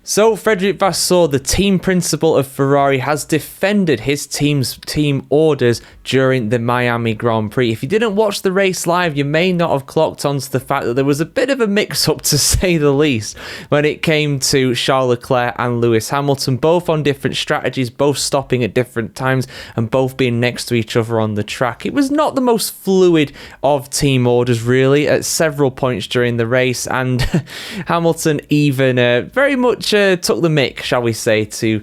So Frederic Vasseur, the team principal of Ferrari, has defended his team's team orders during the Miami Grand Prix. If you didn't watch the race live, you may not have clocked onto the fact that there was a bit of a mix-up, to say the least, when it came to Charles Leclerc and Lewis Hamilton, both on different strategies, both stopping at different times, and both being next to each other on the track. It was not the most fluid of team orders, really, at several points during the race, and Hamilton even very much took the mick, shall we say, to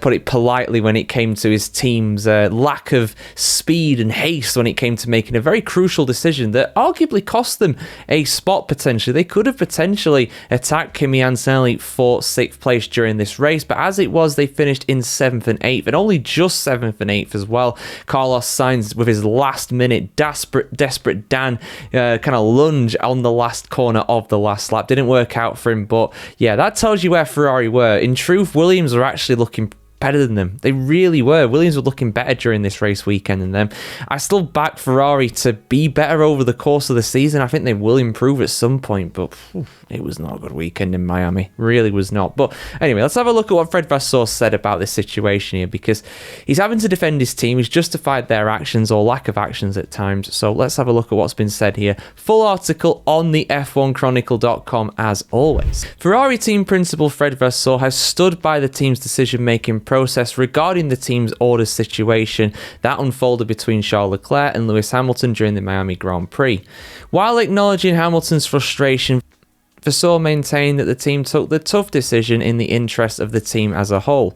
put it politely, when it came to his team's lack of speed and haste when it came to making a very crucial decision that arguably cost them a spot potentially. They could have potentially attacked Kimi Antonelli for 6th place during this race, but as it was, they finished in 7th and 8th, and only just 7th and 8th as well. Carlos Sainz, with his last minute desperate Dan kind of lunge on the last corner of the last lap, didn't work out for him. But yeah, that tells you where Ferrari were. In truth, Williams were actually looking better than them. They really were. Williams were looking better during this race weekend than them. I still back Ferrari to be better over the course of the season. I think they will improve at some point, but it was not a good weekend in Miami. Really was not. But anyway, let's have a look at what Fred Vasseur said about this situation here, because he's having to defend his team. He's justified their actions or lack of actions at times. So let's have a look at what's been said here. Full article on the F1Chronicle.com as always. Ferrari team principal Fred Vasseur has stood by the team's decision-making process regarding the team's orders situation that unfolded between Charles Leclerc and Lewis Hamilton during the Miami Grand Prix. While acknowledging Hamilton's frustration, Vasseur maintained that the team took the tough decision in the interest of the team as a whole.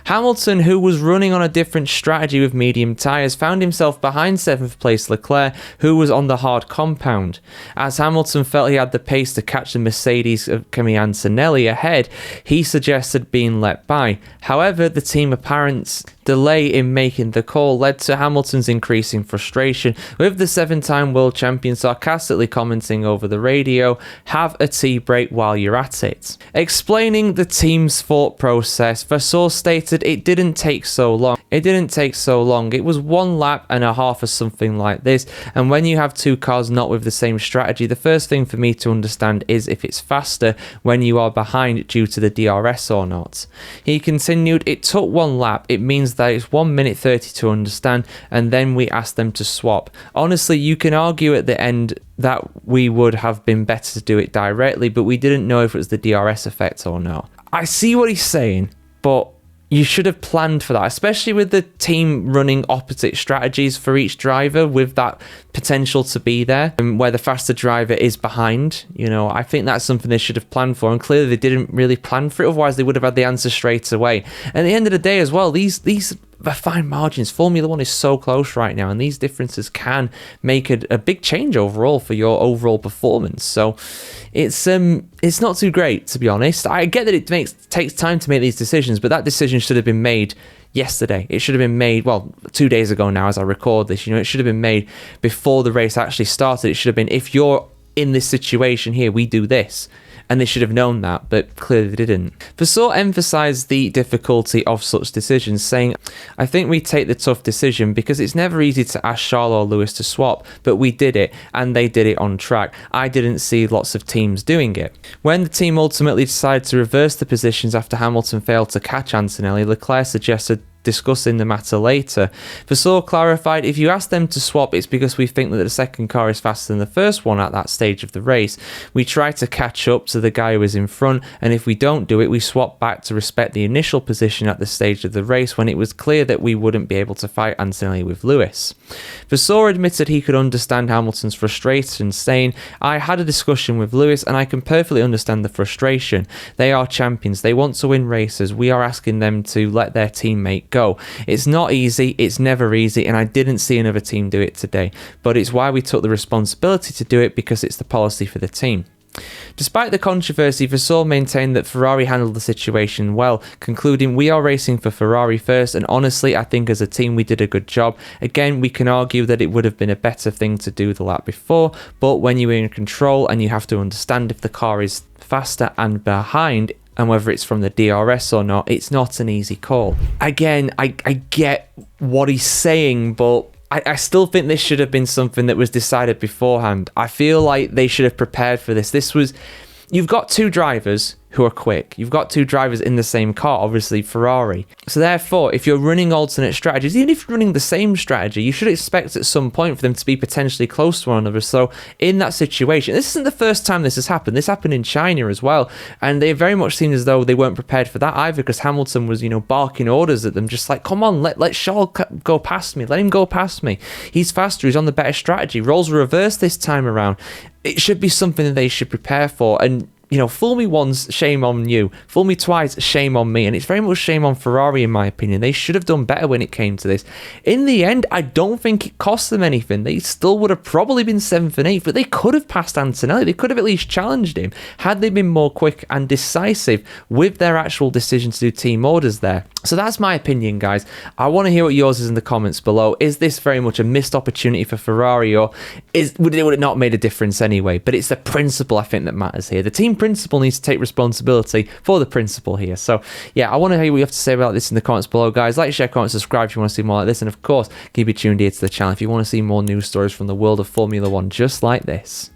Hamilton, who was running on a different strategy with medium tyres, found himself behind 7th place Leclerc, who was on the hard compound. As Hamilton felt he had the pace to catch the Mercedes of Kimi Antonelli ahead, he suggested being let by. However, the team apparent delay in making the call led to Hamilton's increasing frustration, with the 7-time world champion sarcastically commenting over the radio, "Have a tea break while you're at it." Explaining the team's thought process, Vasseur stated it didn't take so long. It didn't take so long. It was 1 lap and a half or something like this. And when you have 2 cars not with the same strategy, the first thing for me to understand is if it's faster when you are behind due to the DRS or not. He continued, "It took 1 lap. It means that it's 1 minute 30 to understand, and then we asked them to swap. Honestly, you can argue at the end that we would have been better to do it directly, but we didn't know if it was the DRS effect or not." I see what he's saying, but you should have planned for that, especially with the team running opposite strategies for each driver, with that potential to be there, and where the faster driver is behind. I think that's something they should have planned for, and clearly they didn't really plan for it. Otherwise, they would have had the answer straight away. At the end of the day as well, these fine margins. Formula One is so close right now, and these differences can make a big change overall for your overall performance. So it's not too great, to be honest. I get that it takes time to make these decisions, but that decision should have been made yesterday. It should have been made, 2 days ago now as I record this. It should have been made before the race actually started. It should have been, if you're in this situation here, we do this. And they should have known that, but clearly they didn't. Vasseur emphasised the difficulty of such decisions, saying, "I think we take the tough decision because it's never easy to ask Charles or Lewis to swap, but we did it, and they did it on track. I didn't see lots of teams doing it." When the team ultimately decided to reverse the positions after Hamilton failed to catch Antonelli, Leclerc suggested discussing the matter later. Vasseur clarified, "If you ask them to swap, it's because we think that the second car is faster than the first one at that stage of the race. We try to catch up to the guy who is in front, and if we don't do it, we swap back to respect the initial position at the stage of the race when it was clear that we wouldn't be able to fight Antonelli with Lewis." Vasseur admitted he could understand Hamilton's frustration, saying, "I had a discussion with Lewis, and I can perfectly understand the frustration. They are champions. They want to win races. We are asking them to let their teammate go. It's not easy, it's never easy, and I didn't see another team do it today. But it's why we took the responsibility to do it, because it's the policy for the team." Despite the controversy, Vasseur maintained that Ferrari handled the situation well, concluding, "We are racing for Ferrari first, and honestly, I think as a team we did a good job. Again, we can argue that it would have been a better thing to do the lap before, but when you're in control and you have to understand if the car is faster and behind, and whether it's from the DRS or not, it's not an easy call." Again, I get what he's saying, but I still think this should have been something that was decided beforehand. I feel like they should have prepared for this. You've got 2 drivers who are quick. You've got two drivers in the same car, obviously Ferrari. So therefore, if you're running alternate strategies, even if you're running the same strategy, you should expect at some point for them to be potentially close to one another. So in that situation, this isn't the first time this has happened. This happened in China as well. And they very much seemed as though they weren't prepared for that either, because Hamilton was, barking orders at them, just like, come on, let Charles go past me. Let him go past me. He's faster. He's on the better strategy. Roles were reversed this time around. It should be something that they should prepare for. And fool me once, shame on you. Fool me twice, shame on me. And it's very much shame on Ferrari, in my opinion. They should have done better when it came to this. In the end, I don't think it cost them anything. They still would have probably been 7th and 8th, but they could have passed Antonelli. They could have at least challenged him had they been more quick and decisive with their actual decision to do team orders there. So that's my opinion, guys. I want to hear what yours is in the comments below. Is this very much a missed opportunity for Ferrari, or would it not made a difference anyway? But it's the principle, I think, that matters here. The team principal needs to take responsibility for the principle here. So yeah, I want to hear what you have to say about this in the comments below, guys. Like, share, comment, subscribe if you want to see more like this, and of course keep it tuned here to the channel if you want to see more news stories from the world of Formula 1 just like this.